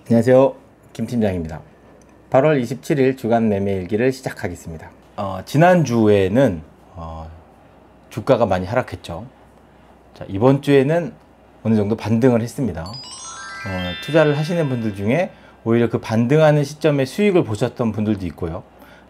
안녕하세요, 김 팀장입니다. 8월 27일 주간 매매일기를 시작하겠습니다. 지난주에는 주가가 많이 하락했죠. 자, 이번 주에는 어느 정도 반등을 했습니다. 투자를 하시는 분들 중에 오히려 그 반등하는 시점에 수익을 보셨던 분들도 있고요.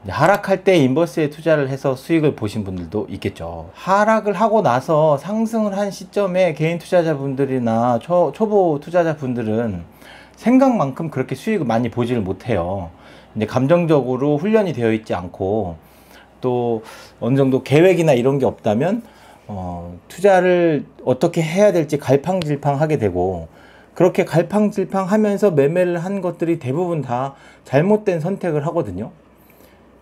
하락할 때 인버스에 투자를 해서 수익을 보신 분들도 있겠죠. 하락을 하고 나서 상승을 한 시점에 개인 투자자분들이나 초보 투자자분들은 생각만큼 그렇게 수익을 많이 보지를 못해요. 근데 감정적으로 훈련이 되어 있지 않고 또 어느 정도 계획이나 이런 게 없다면 투자를 어떻게 해야 될지 갈팡질팡 하게 되고, 그렇게 갈팡질팡 하면서 매매를 한 것들이 대부분 다 잘못된 선택을 하거든요.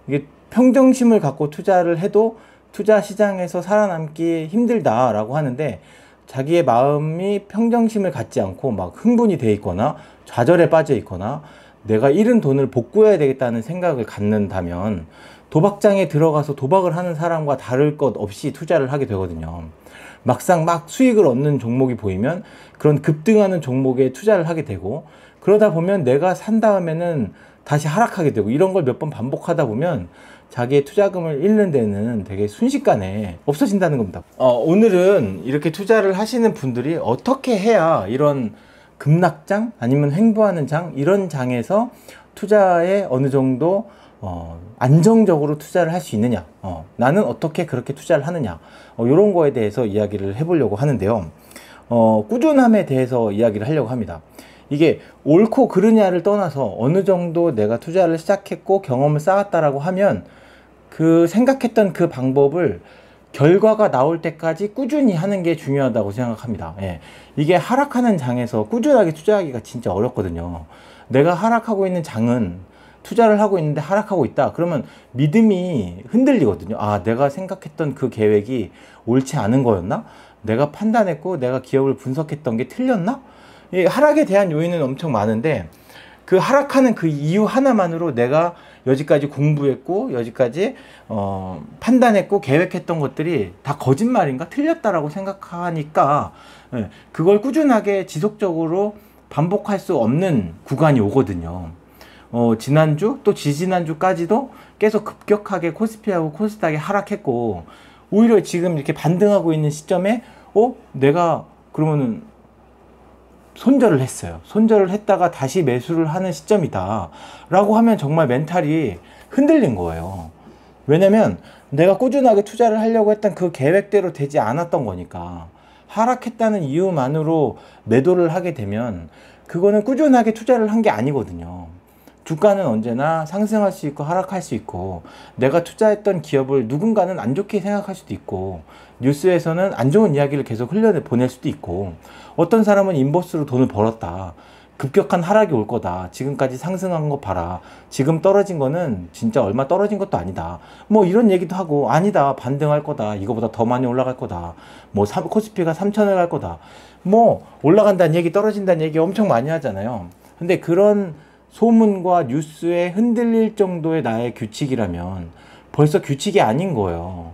이게 평정심을 갖고 투자를 해도 투자 시장에서 살아남기 힘들다라고 하는데, 자기의 마음이 평정심을 갖지 않고 막 흥분이 돼 있거나 좌절에 빠져 있거나 내가 잃은 돈을 복구해야 되겠다는 생각을 갖는다면 도박장에 들어가서 도박을 하는 사람과 다를 것 없이 투자를 하게 되거든요. 막상 막 수익을 얻는 종목이 보이면 그런 급등하는 종목에 투자를 하게 되고, 그러다 보면 내가 산 다음에는 다시 하락하게 되고, 이런 걸 몇 번 반복하다 보면 자기의 투자금을 잃는 데는 되게 순식간에 없어진다는 겁니다. 오늘은 이렇게 투자를 하시는 분들이 어떻게 해야 이런 급락장 아니면 횡보하는 장, 이런 장에서 투자에 어느 정도 안정적으로 투자를 할 수 있느냐, 나는 어떻게 그렇게 투자를 하느냐, 이런 거에 대해서 이야기를 해보려고 하는데요. 꾸준함에 대해서 이야기를 하려고 합니다. 이게 옳고 그르냐를 떠나서 어느 정도 내가 투자를 시작했고 경험을 쌓았다라고 하면 그 생각했던 그 방법을 결과가 나올 때까지 꾸준히 하는 게 중요하다고 생각합니다. 예. 이게 하락하는 장에서 꾸준하게 투자하기가 진짜 어렵거든요. 내가 하락하고 있는 장은, 투자를 하고 있는데 하락하고 있다 그러면 믿음이 흔들리거든요. 아, 내가 생각했던 그 계획이 옳지 않은 거였나? 내가 판단했고 내가 기업을 분석했던 게 틀렸나? 이 하락에 대한 요인은 엄청 많은데, 그 하락하는 그 이유 하나만으로 내가 여지까지 공부했고 여지까지 판단했고 계획했던 것들이 다 거짓말인가 틀렸다라고 생각하니까, 그걸 꾸준하게 지속적으로 반복할 수 없는 구간이 오거든요. 지난주 또 지지난주까지도 계속 급격하게 코스피하고 코스닥이 하락했고, 오히려 지금 이렇게 반등하고 있는 시점에 내가 그러면은 손절을 했어요. 손절을 했다가 다시 매수를 하는 시점이다 라고 하면 정말 멘탈이 흔들린 거예요. 왜냐면 내가 꾸준하게 투자를 하려고 했던 그 계획대로 되지 않았던 거니까. 하락했다는 이유만으로 매도를 하게 되면 그거는 꾸준하게 투자를 한 게 아니거든요. 주가는 언제나 상승할 수 있고 하락할 수 있고, 내가 투자했던 기업을 누군가는 안 좋게 생각할 수도 있고, 뉴스에서는 안 좋은 이야기를 계속 흘려보낼 수도 있고, 어떤 사람은 인버스로 돈을 벌었다, 급격한 하락이 올 거다, 지금까지 상승한 거 봐라, 지금 떨어진 거는 진짜 얼마 떨어진 것도 아니다, 뭐 이런 얘기도 하고, 아니다 반등할 거다, 이거보다 더 많이 올라갈 거다, 뭐 코스피가 3천을 갈 거다, 뭐 올라간다는 얘기 떨어진다는 얘기 엄청 많이 하잖아요. 근데 그런 소문과 뉴스에 흔들릴 정도의 나의 규칙이라면 벌써 규칙이 아닌 거예요.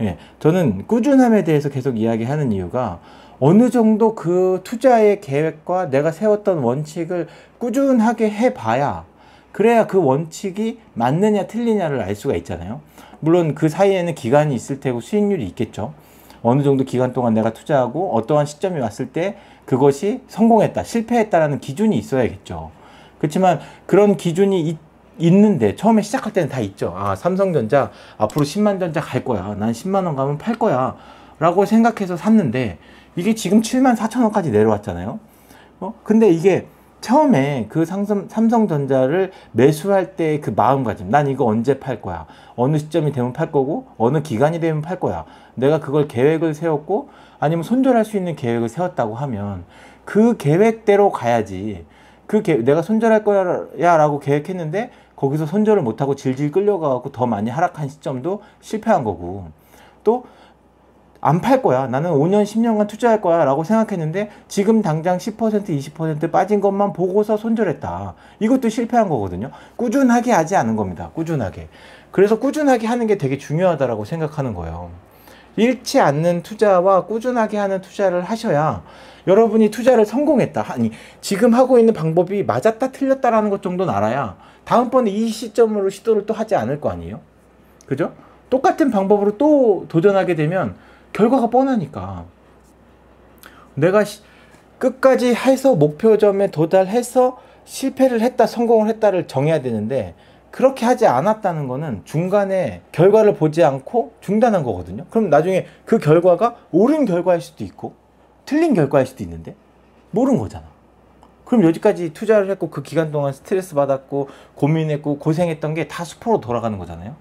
예, 저는 꾸준함에 대해서 계속 이야기하는 이유가, 어느 정도 그 투자의 계획과 내가 세웠던 원칙을 꾸준하게 해봐야, 그래야 그 원칙이 맞느냐 틀리냐를 알 수가 있잖아요. 물론 그 사이에는 기간이 있을 테고 수익률이 있겠죠. 어느 정도 기간 동안 내가 투자하고 어떠한 시점이 왔을 때 그것이 성공했다, 실패했다라는 기준이 있어야겠죠. 그렇지만 그런 기준이 있는데, 처음에 시작할 때는 다 있죠. 아, 삼성전자 앞으로 10만 전자 갈 거야, 난 10만 원 가면 팔 거야 라고 생각해서 샀는데 이게 지금 7만 4천 원까지 내려왔잖아요. 근데 이게 처음에 그 삼성전자를 매수할 때 그 마음가짐, 난 이거 언제 팔 거야, 어느 시점이 되면 팔 거고 어느 기간이 되면 팔 거야, 내가 그걸 계획을 세웠고 아니면 손절할 수 있는 계획을 세웠다고 하면 그 계획대로 가야지. 내가 손절할 거야 라고 계획했는데 거기서 손절을 못하고 질질 끌려가고 더 많이 하락한 시점도 실패한 거고, 또 안 팔 거야, 나는 5년 10년간 투자할 거야 라고 생각했는데 지금 당장 10% 20% 빠진 것만 보고서 손절했다, 이것도 실패한 거거든요. 꾸준하게 하지 않은 겁니다. 꾸준하게. 그래서 꾸준하게 하는 게 되게 중요하다라고 생각하는 거예요. 잃지 않는 투자와 꾸준하게 하는 투자를 하셔야 여러분이 투자를 성공했다. 아니, 지금 하고 있는 방법이 맞았다 틀렸다라는 것 정도는 알아야 다음번에 이 시점으로 시도를 또 하지 않을 거 아니에요? 그죠? 똑같은 방법으로 또 도전하게 되면 결과가 뻔하니까. 내가 끝까지 해서 목표점에 도달해서 실패를 했다, 성공을 했다를 정해야 되는데, 그렇게 하지 않았다는 거는 중간에 결과를 보지 않고 중단한 거거든요. 그럼 나중에 그 결과가 옳은 결과일 수도 있고 틀린 결과일 수도 있는데 모르는 거잖아. 그럼 여기까지 투자를 했고 그 기간 동안 스트레스 받았고 고민했고 고생했던 게 다 수포로 돌아가는 거잖아요.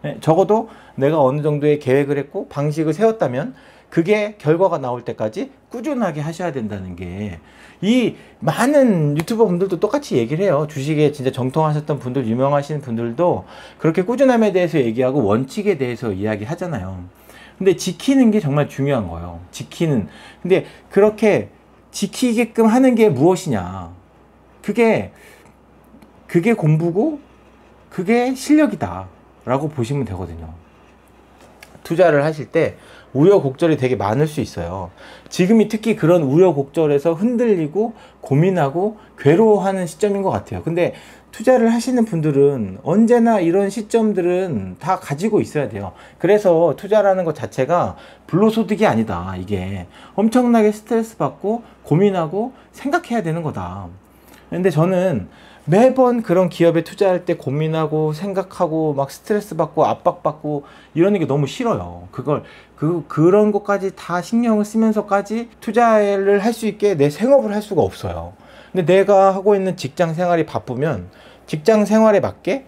네, 적어도 내가 어느 정도의 계획을 했고 방식을 세웠다면 그게 결과가 나올 때까지 꾸준하게 하셔야 된다는 게, 이 많은 유튜버 분들도 똑같이 얘기를 해요. 주식에 진짜 정통하셨던 분들, 유명하신 분들도 그렇게 꾸준함에 대해서 얘기하고 원칙에 대해서 이야기하잖아요. 근데 지키는 게 정말 중요한 거예요. 지키는. 근데 그렇게 지키게끔 하는 게 무엇이냐? 그게 공부고 그게 실력이다 라고 보시면 되거든요. 투자를 하실 때 우여곡절이 되게 많을 수 있어요. 지금이 특히 그런 우여곡절에서 흔들리고 고민하고 괴로워하는 시점인 것 같아요. 근데 투자를 하시는 분들은 언제나 이런 시점들은 다 가지고 있어야 돼요. 그래서 투자라는 것 자체가 불로소득이 아니다. 이게 엄청나게 스트레스 받고 고민하고 생각해야 되는 거다. 근데 저는 매번 그런 기업에 투자할 때 고민하고 생각하고 막 스트레스 받고 압박받고 이러는 게 너무 싫어요. 그런 것까지 다 신경을 쓰면서까지 투자를 할 수 있게 내 생업을 할 수가 없어요. 근데 내가 하고 있는 직장 생활이 바쁘면 직장 생활에 맞게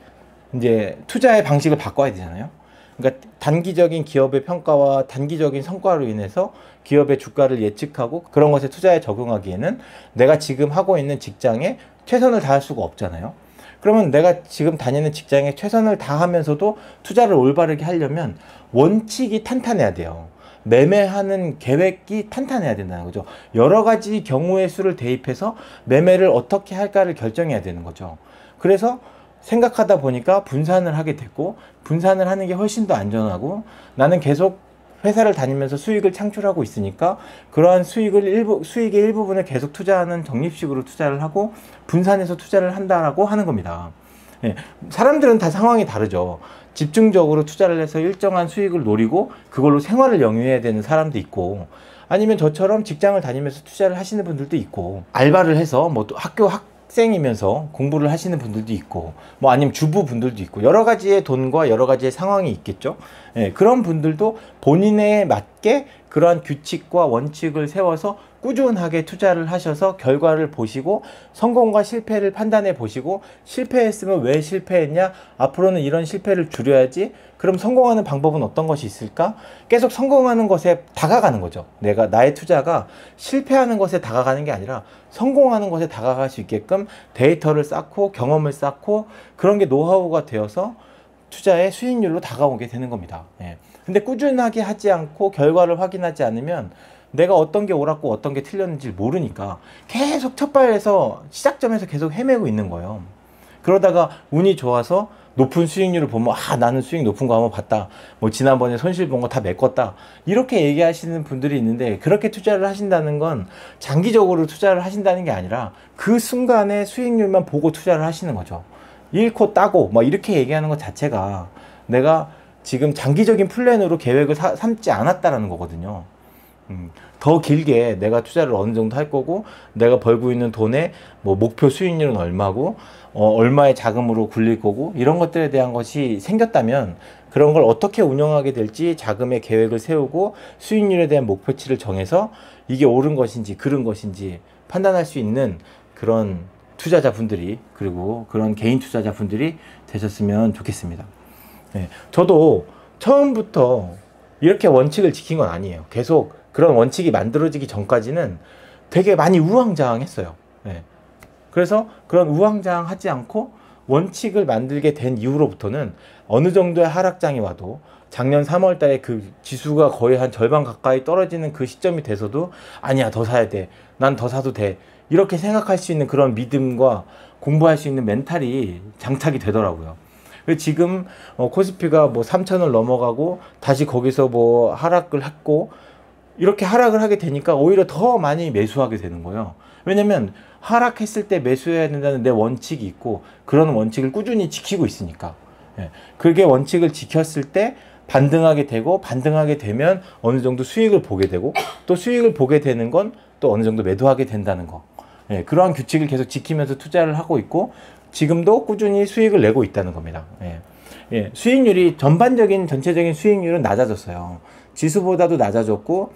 이제 투자의 방식을 바꿔야 되잖아요. 그러니까 단기적인 기업의 평가와 단기적인 성과로 인해서 기업의 주가를 예측하고 그런 것에 투자에 적응하기에는 내가 지금 하고 있는 직장에 최선을 다할 수가 없잖아요. 그러면 내가 지금 다니는 직장에 최선을 다하면서도 투자를 올바르게 하려면 원칙이 탄탄해야 돼요. 매매하는 계획이 탄탄해야 된다는 거죠. 여러 가지 경우의 수를 대입해서 매매를 어떻게 할까를 결정해야 되는 거죠. 그래서 생각하다 보니까 분산을 하게 됐고, 분산을 하는 게 훨씬 더 안전하고, 나는 계속 회사를 다니면서 수익을 창출하고 있으니까 그러한 수익의 일부분을 계속 투자하는 적립식으로 투자를 하고 분산해서 투자를 한다라고 하는 겁니다. 예, 사람들은 다 상황이 다르죠. 집중적으로 투자를 해서 일정한 수익을 노리고 그걸로 생활을 영위해야 되는 사람도 있고, 아니면 저처럼 직장을 다니면서 투자를 하시는 분들도 있고, 알바를 해서 뭐 또 학생이면서 공부를 하시는 분들도 있고, 뭐 아니면 주부분들도 있고, 여러 가지의 돈과 여러 가지의 상황이 있겠죠. 예, 그런 분들도 본인에 맞게 그러한 규칙과 원칙을 세워서 꾸준하게 투자를 하셔서 결과를 보시고 성공과 실패를 판단해 보시고, 실패했으면 왜 실패했냐, 앞으로는 이런 실패를 줄여야지, 그럼 성공하는 방법은 어떤 것이 있을까, 계속 성공하는 것에 다가가는 거죠. 나의 투자가 실패하는 것에 다가가는 게 아니라 성공하는 것에 다가갈 수 있게끔 데이터를 쌓고 경험을 쌓고, 그런 게 노하우가 되어서 투자의 수익률로 다가오게 되는 겁니다. 예. 근데 꾸준하게 하지 않고 결과를 확인하지 않으면 내가 어떤 게 옳았고 어떤 게 틀렸는지 모르니까 계속 첫발에서 시작점에서 계속 헤매고 있는 거예요. 그러다가 운이 좋아서 높은 수익률을 보면 나는 수익 높은 거 한번 봤다, 뭐 지난번에 손실 본 거 다 메꿨다, 이렇게 얘기하시는 분들이 있는데, 그렇게 투자를 하신다는 건 장기적으로 투자를 하신다는 게 아니라 그 순간의 수익률만 보고 투자를 하시는 거죠. 잃고 따고 뭐 이렇게 얘기하는 것 자체가 내가 지금 장기적인 플랜으로 계획을 삼지 않았다라는 거거든요. 더 길게 내가 투자를 어느 정도 할 거고, 내가 벌고 있는 돈의 뭐 목표 수익률은 얼마고, 얼마의 자금으로 굴릴 거고, 이런 것들에 대한 것이 생겼다면 그런 걸 어떻게 운영하게 될지 자금의 계획을 세우고 수익률에 대한 목표치를 정해서 이게 옳은 것인지 그른 것인지 판단할 수 있는 그런 투자자분들이, 그리고 그런 개인 투자자분들이 되셨으면 좋겠습니다. 네, 저도 처음부터 이렇게 원칙을 지킨 건 아니에요. 계속 그런 원칙이 만들어지기 전까지는 되게 많이 우왕좌왕했어요. 네. 그래서 그런 우왕좌왕하지 않고 원칙을 만들게 된 이후로부터는 어느 정도의 하락장이 와도, 작년 3월 달에 그 지수가 거의 한 절반 가까이 떨어지는 그 시점이 돼서도 아니야, 더 사야 돼, 난 더 사도 돼, 이렇게 생각할 수 있는 그런 믿음과 공부할 수 있는 멘탈이 장착이 되더라고요. 지금 코스피가 뭐 3,000을 넘어가고 다시 거기서 뭐 하락을 했고 이렇게 하락을 하게 되니까 오히려 더 많이 매수하게 되는 거예요. 왜냐면 하락했을 때 매수해야 된다는 내 원칙이 있고 그런 원칙을 꾸준히 지키고 있으니까. 예. 그게 원칙을 지켰을 때 반등하게 되고 반등하게 되면 어느 정도 수익을 보게 되고 또 수익을 보게 되는 건 또 어느 정도 매도하게 된다는 거. 예. 그러한 규칙을 계속 지키면서 투자를 하고 있고 지금도 꾸준히 수익을 내고 있다는 겁니다. 예. 예. 수익률이 전체적인 수익률은 낮아졌어요. 지수보다도 낮아졌고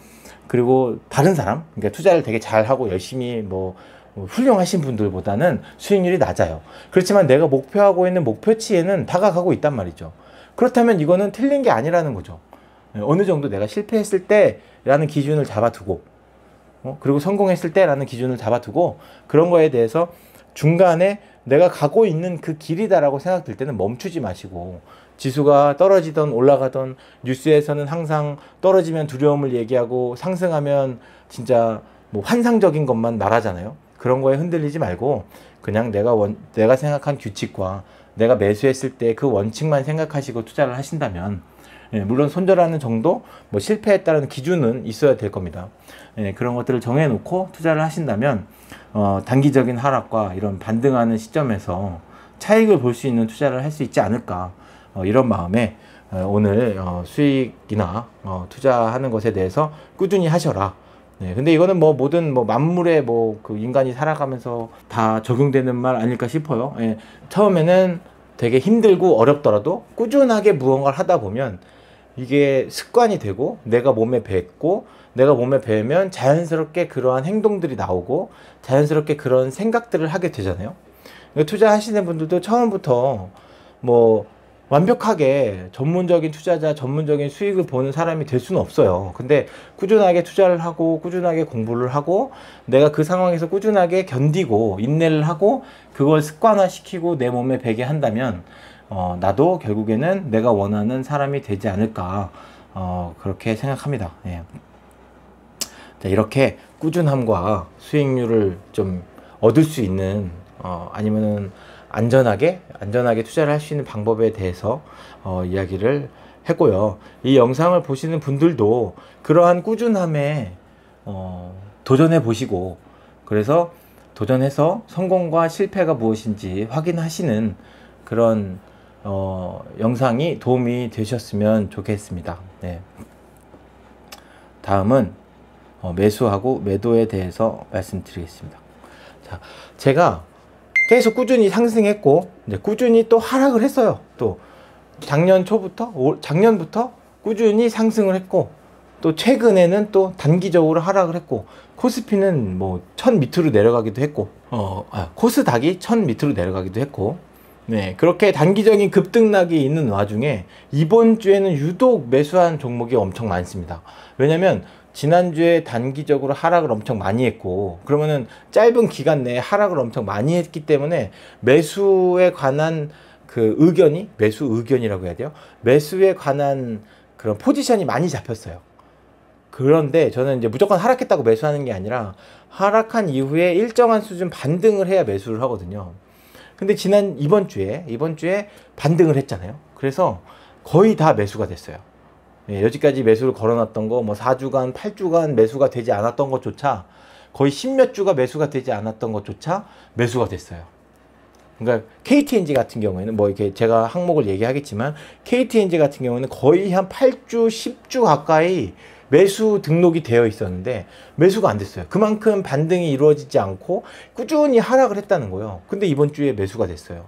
그리고 다른 사람, 그러니까 투자를 되게 잘하고 열심히 뭐 훌륭하신 분들보다는 수익률이 낮아요. 그렇지만 내가 목표하고 있는 목표치에는 다가가고 있단 말이죠. 그렇다면 이거는 틀린 게 아니라는 거죠. 어느 정도 내가 실패했을 때라는 기준을 잡아두고 그리고 성공했을 때라는 기준을 잡아두고 그런 거에 대해서 중간에 내가 가고 있는 그 길이다라고 생각될 때는 멈추지 마시고 지수가 떨어지던 올라가던 뉴스에서는 항상 떨어지면 두려움을 얘기하고 상승하면 진짜 뭐 환상적인 것만 말하잖아요. 그런 거에 흔들리지 말고 그냥 내가 생각한 규칙과 내가 매수했을 때 그 원칙만 생각하시고 투자를 하신다면 예, 물론 손절하는 정도 뭐 실패했다는 기준은 있어야 될 겁니다. 예, 그런 것들을 정해놓고 투자를 하신다면 단기적인 하락과 이런 반등하는 시점에서 차익을 볼 수 있는 투자를 할 수 있지 않을까 이런 마음에 오늘 수익이나 투자하는 것에 대해서 꾸준히 하셔라. 네, 근데 이거는 뭐 모든 뭐 만물에 뭐 그 인간이 살아가면서 다 적용되는 말 아닐까 싶어요. 예, 처음에는 되게 힘들고 어렵더라도 꾸준하게 무언가를 하다 보면 이게 습관이 되고 내가 몸에 뱄고 내가 몸에 배면 자연스럽게 그러한 행동들이 나오고 자연스럽게 그런 생각들을 하게 되잖아요. 그러니까 투자하시는 분들도 처음부터 뭐 완벽하게 전문적인 투자자, 전문적인 수익을 보는 사람이 될 수는 없어요. 근데 꾸준하게 투자를 하고 꾸준하게 공부를 하고 내가 그 상황에서 꾸준하게 견디고 인내를 하고 그걸 습관화시키고 내 몸에 배게 한다면 나도 결국에는 내가 원하는 사람이 되지 않을까 그렇게 생각합니다. 예. 자, 이렇게 꾸준함과 수익률을 좀 얻을 수 있는 아니면은 안전하게 투자를 할 수 있는 방법에 대해서 이야기를 했고요. 이 영상을 보시는 분들도 그러한 꾸준함에 도전해 보시고 그래서 도전해서 성공과 실패가 무엇인지 확인하시는 그런 영상이 도움이 되셨으면 좋겠습니다. 네. 다음은 매수하고 매도에 대해서 말씀드리겠습니다. 자, 제가 계속 꾸준히 상승했고 이제 꾸준히 또 하락을 했어요. 또 작년부터 꾸준히 상승을 했고 또 최근에는 또 단기적으로 하락을 했고 코스피는 뭐 1000 밑으로 내려가기도 했고 코스닥이 1000 밑으로 내려가기도 했고 네, 그렇게 단기적인 급등락이 있는 와중에 이번 주에는 유독 매수한 종목이 엄청 많습니다. 왜냐면 지난주에 단기적으로 하락을 엄청 많이 했고 그러면은 짧은 기간 내에 하락을 엄청 많이 했기 때문에 매수에 관한 그 매수 의견이라고 해야 돼요. 매수에 관한 그런 포지션이 많이 잡혔어요. 그런데 저는 이제 무조건 하락했다고 매수하는 게 아니라 하락한 이후에 일정한 수준 반등을 해야 매수를 하거든요. 근데 이번 주에 반등을 했잖아요. 그래서 거의 다 매수가 됐어요. 예, 여기까지 매수를 걸어놨던 거, 뭐 4주간, 8주간 매수가 되지 않았던 것조차 거의 10몇 주가 매수가 되지 않았던 것조차 매수가 됐어요. 그러니까 KTNG 같은 경우에는 뭐 이렇게 제가 항목을 얘기하겠지만 KTNG 같은 경우는 거의 한 8주, 10주 가까이 매수 등록이 되어 있었는데 매수가 안 됐어요. 그만큼 반등이 이루어지지 않고 꾸준히 하락을 했다는 거예요. 근데 이번 주에 매수가 됐어요.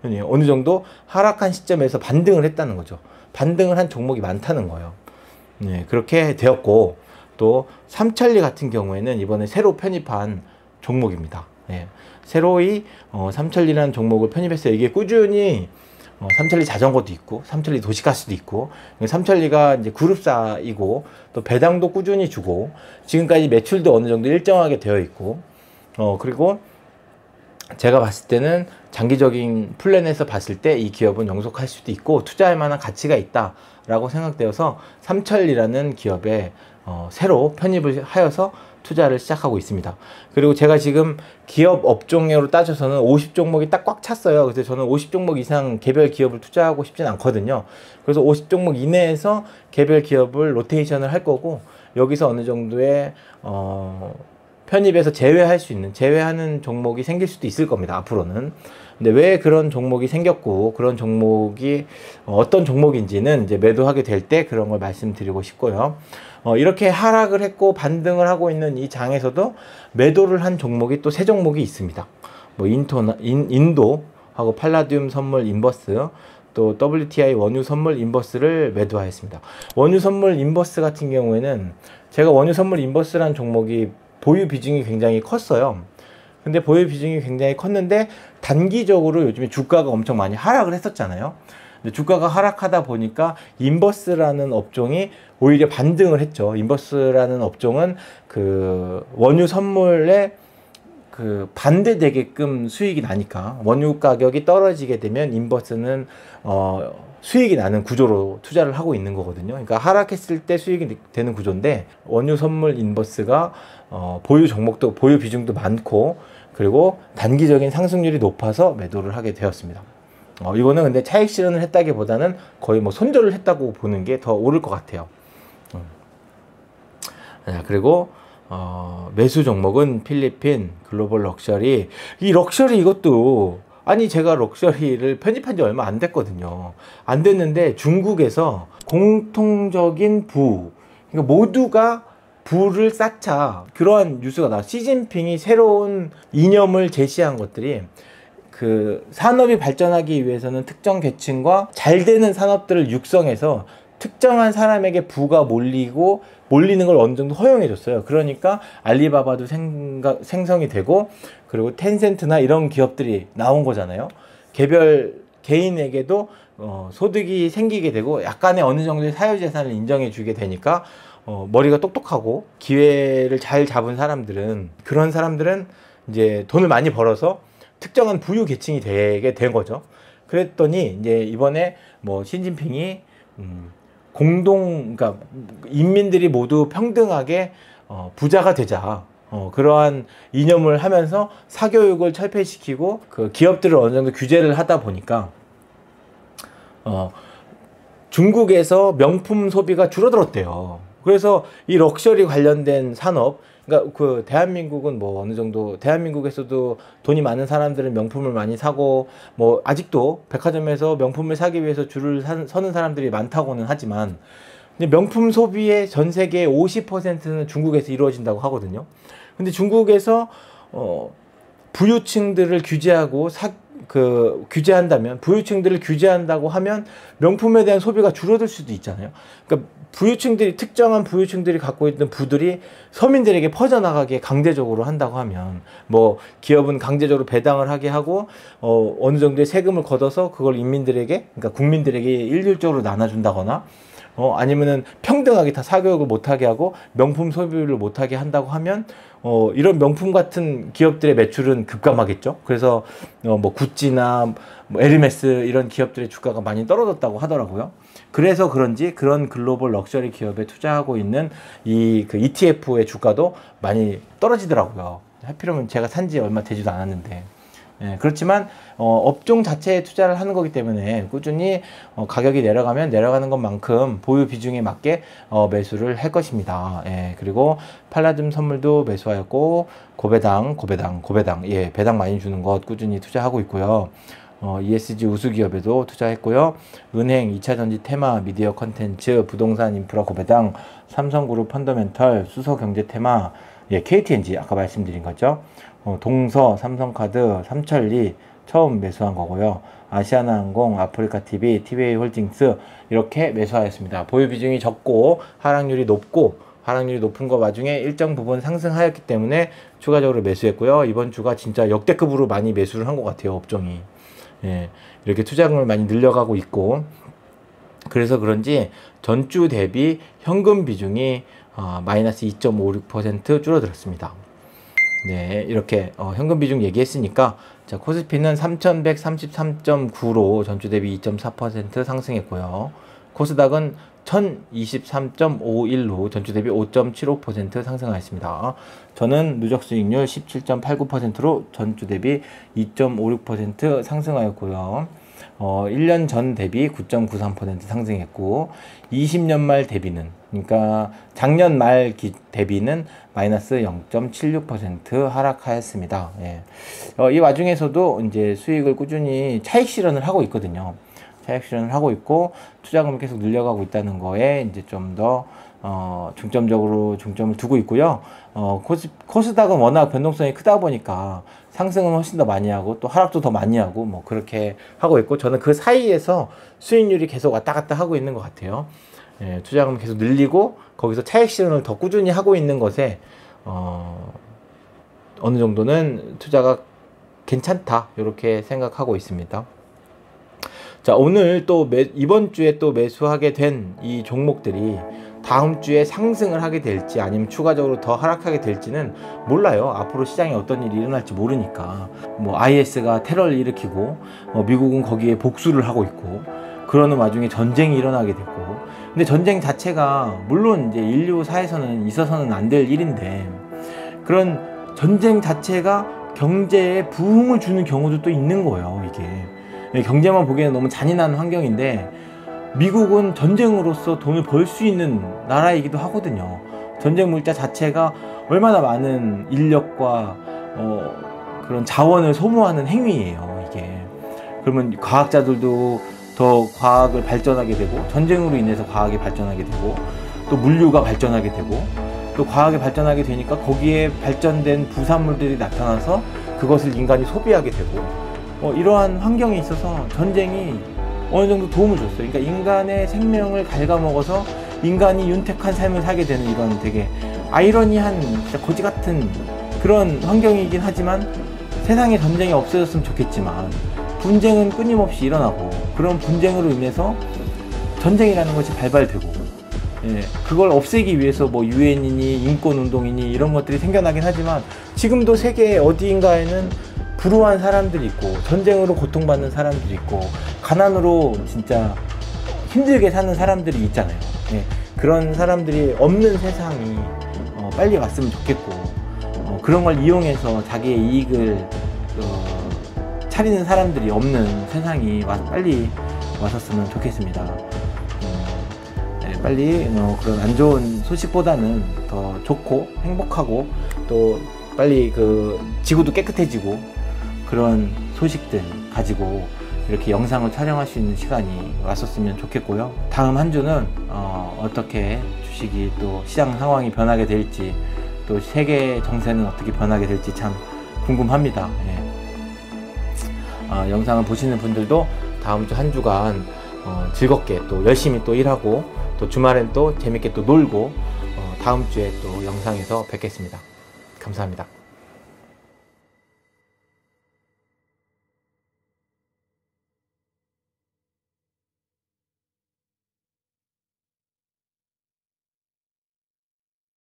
어느 정도 하락한 시점에서 반등을 했다는 거죠. 반등을 한 종목이 많다는 거예요. 네, 그렇게 되었고 또 삼천리 같은 경우에는 이번에 새로 편입한 종목입니다. 네, 새로이 삼천리라는 종목을 편입했어요. 이게 꾸준히 삼천리 자전거도 있고 삼천리 도시가스도 있고 삼천리가 이제 그룹사이고 또 배당도 꾸준히 주고 지금까지 매출도 어느 정도 일정하게 되어 있고 그리고 제가 봤을 때는 장기적인 플랜에서 봤을 때 이 기업은 영속할 수도 있고 투자할 만한 가치가 있다라고 생각되어서 삼천리라는 기업에 새로 편입을 하여서 투자를 시작하고 있습니다. 그리고 제가 지금 기업 업종으로 따져서는 50종목이 딱 꽉 찼어요. 그래서 저는 50종목 이상 개별 기업을 투자하고 싶진 않거든요. 그래서 50종목 이내에서 개별 기업을 로테이션을 할 거고, 여기서 어느 정도의 편입에서 제외하는 종목이 생길 수도 있을 겁니다, 앞으로는. 근데 왜 그런 종목이 생겼고, 그런 종목이 어떤 종목인지는 이제 매도하게 될 때 그런 걸 말씀드리고 싶고요. 이렇게 하락을 했고 반등을 하고 있는 이 장에서도 매도를 한 종목이 또 3종목이 있습니다. 뭐 인도하고 팔라듐 선물 인버스, 또 WTI 원유 선물 인버스를 매도하였습니다. 원유 선물 인버스 같은 경우에는 제가 원유 선물 인버스라는 종목이 보유 비중이 굉장히 컸어요. 근데 보유 비중이 굉장히 컸는데 단기적으로 요즘에 주가가 엄청 많이 하락을 했었잖아요. 근데 주가가 하락하다 보니까 인버스라는 업종이 오히려 반등을 했죠. 인버스라는 업종은 그 원유 선물에 그 반대되게끔 수익이 나니까, 원유 가격이 떨어지게 되면 인버스는 수익이 나는 구조로 투자를 하고 있는 거거든요. 그러니까 하락했을 때 수익이 되는 구조인데, 원유 선물 인버스가 보유 종목도 보유 비중도 많고, 그리고 단기적인 상승률이 높아서 매도를 하게 되었습니다. 이거는 근데 차익 실현을 했다기보다는 거의 뭐 손절을 했다고 보는 게 더 옳을 것 같아요. 그리고 매수 종목은 필리핀 글로벌 럭셔리. 이 럭셔리 이것도, 아니 제가 럭셔리를 편입한 지 얼마 안 됐거든요. 안 됐는데 중국에서 공통적인 그러니까 모두가 부를 쌓자, 그러한 뉴스가 나와. 시진핑이 새로운 이념을 제시한 것들이, 그 산업이 발전하기 위해서는 특정 계층과 잘 되는 산업들을 육성해서 특정한 사람에게 부가 몰리는 걸 어느 정도 허용해 줬어요. 그러니까 알리바바도 생성이 되고, 그리고 텐센트나 이런 기업들이 나온 거잖아요. 개인에게도 소득이 생기게 되고, 약간의 어느 정도의 사유재산을 인정해 주게 되니까 머리가 똑똑하고 기회를 잘 잡은 사람들은, 그런 사람들은 이제 돈을 많이 벌어서 특정한 부유 계층이 되게 된 거죠. 그랬더니 이제 이번에 뭐 시진핑이 그러니까 인민들이 모두 평등하게 부자가 되자, 그러한 이념을 하면서 사교육을 철폐시키고 그 기업들을 어느 정도 규제를 하다 보니까 중국에서 명품 소비가 줄어들었대요. 그래서 이 럭셔리 관련된 산업, 그러니까 그 대한민국은 뭐 어느 정도, 대한민국에서도 돈이 많은 사람들은 명품을 많이 사고, 뭐 아직도 백화점에서 명품을 사기 위해서 줄을 서는 사람들이 많다고는 하지만, 근데 명품 소비의 전 세계의 50%는 중국에서 이루어진다고 하거든요. 근데 중국에서 부유층들을 규제한다면, 부유층들을 규제한다고 하면 명품에 대한 소비가 줄어들 수도 있잖아요. 그러니까 특정한 부유층들이 갖고 있는 부들이 서민들에게 퍼져나가게 강제적으로 한다고 하면, 뭐 기업은 강제적으로 배당을 하게 하고 어느 정도의 세금을 걷어서 그걸 인민들에게, 그러니까 국민들에게 일률적으로 나눠준다거나, 아니면은 평등하게 다 사교육을 못하게 하고 명품 소비를 못하게 한다고 하면 이런 명품 같은 기업들의 매출은 급감하겠죠. 그래서 뭐 구찌나 뭐 에르메스 이런 기업들의 주가가 많이 떨어졌다고 하더라고요. 그래서 그런지 그런 글로벌 럭셔리 기업에 투자하고 있는 그 ETF의 주가도 많이 떨어지더라고요. 하필이면 제가 산지 얼마 되지도 않았는데. 예, 그렇지만 업종 자체에 투자를 하는 거기 때문에 꾸준히 가격이 내려가면 내려가는 것만큼 보유 비중에 맞게 매수를 할 것입니다. 예, 그리고 팔라듐 선물도 매수하였고, 고배당, 예, 배당 많이 주는 것 꾸준히 투자하고 있고요. ESG 우수기업에도 투자했고요. 은행, 2차전지, 테마, 미디어 컨텐츠, 부동산, 인프라, 고배당, 삼성그룹, 펀더멘털, 수소경제, 테마, 예, KTNG 아까 말씀드린 거죠. 동서, 삼성카드, 삼천리 처음 매수한 거고요. 아시아나항공, 아프리카TV, TVA홀딩스 이렇게 매수하였습니다. 보유 비중이 적고 하락률이 높은 거 와중에 일정 부분 상승하였기 때문에 추가적으로 매수했고요. 이번 주가 진짜 역대급으로 많이 매수를 한 것 같아요, 업종이. 예, 이렇게 투자금을 많이 늘려가고 있고, 그래서 그런지 전주 대비 현금 비중이 마이너스 2.56% 줄어들었습니다. 네, 이렇게 현금 비중 얘기했으니까, 자, 코스피는 3133.9로 전주 대비 2.4% 상승했고요. 코스닥은 1023.51로 전주 대비 5.75% 상승하였습니다. 저는 누적 수익률 17.89%로 전주 대비 2.56% 상승하였고요. 1년 전 대비 9.93% 상승했고 20년 말 대비는, 그러니까 작년 말 대비는 마이너스 0.76% 하락하였습니다. 예. 이 와중에서도 이제 수익을 꾸준히 차익 실현을 하고 있거든요. 차익 실현을 하고 있고 투자금을 계속 늘려가고 있다는 거에 이제 좀 더 중점적으로 중점을 두고 있고요. 코스닥은 워낙 변동성이 크다 보니까 상승은 훨씬 더 많이 하고 또 하락도 더 많이 하고 뭐 그렇게 하고 있고, 저는 그 사이에서 수익률이 계속 왔다 갔다 하고 있는 것 같아요. 예, 투자금을 계속 늘리고 거기서 차익 실현을 더 꾸준히 하고 있는 것에 어느 정도는 투자가 괜찮다 이렇게 생각하고 있습니다. 자, 오늘 또 이번 주에 또 매수하게 된 이 종목들이 다음 주에 상승을 하게 될지 아니면 추가적으로 더 하락하게 될지는 몰라요. 앞으로 시장에 어떤 일이 일어날지 모르니까. 뭐 IS가 테러를 일으키고 미국은 거기에 복수를 하고 있고 그러는 와중에 전쟁이 일어나게 되고, 근데 전쟁 자체가 물론 이제 인류사에서는 있어서는 안 될 일인데 그런 전쟁 자체가 경제에 부흥을 주는 경우도 또 있는 거예요. 이게 경제만 보기에는 너무 잔인한 환경인데 미국은 전쟁으로서 돈을 벌 수 있는 나라이기도 하거든요. 전쟁 물자 자체가 얼마나 많은 인력과 그런 자원을 소모하는 행위예요, 이게. 그러면 과학자들도 더 과학을 발전하게 되고, 전쟁으로 인해서 과학이 발전하게 되고, 또 물류가 발전하게 되고, 또 과학이 발전하게 되니까 거기에 발전된 부산물들이 나타나서 그것을 인간이 소비하게 되고, 이러한 환경에 있어서 전쟁이 어느 정도 도움을 줬어요. 그러니까 인간의 생명을 갉아먹어서 인간이 윤택한 삶을 살게 되는 이런 되게 아이러니한, 진짜 거지 같은 그런 환경이긴 하지만, 세상에 전쟁이 없어졌으면 좋겠지만 분쟁은 끊임없이 일어나고, 그런 분쟁으로 인해서 전쟁이라는 것이 발발되고, 예, 그걸 없애기 위해서 뭐 유엔이니 인권운동이니 이런 것들이 생겨나긴 하지만 지금도 세계 어디인가에는 불우한 사람들이 있고 전쟁으로 고통받는 사람들이 있고 가난으로 진짜 힘들게 사는 사람들이 있잖아요. 예, 그런 사람들이 없는 세상이 빨리 왔으면 좋겠고, 그런 걸 이용해서 자기의 이익을 차리는 사람들이 없는 세상이 빨리 왔었으면 좋겠습니다. 네, 빨리 그런 안 좋은 소식보다는 더 좋고 행복하고 또 빨리 그 지구도 깨끗해지고 그런 소식들 가지고 이렇게 영상을 촬영할 수 있는 시간이 왔었으면 좋겠고요. 다음 한 주는 어떻게 주식이 또 시장 상황이 변하게 될지, 또 세계 정세는 어떻게 변하게 될지 참 궁금합니다. 예. 영상을 보시는 분들도 다음 주 한 주간 즐겁게 또 열심히 또 일하고 또 주말엔 또 재밌게 또 놀고 다음 주에 또 영상에서 뵙겠습니다. 감사합니다.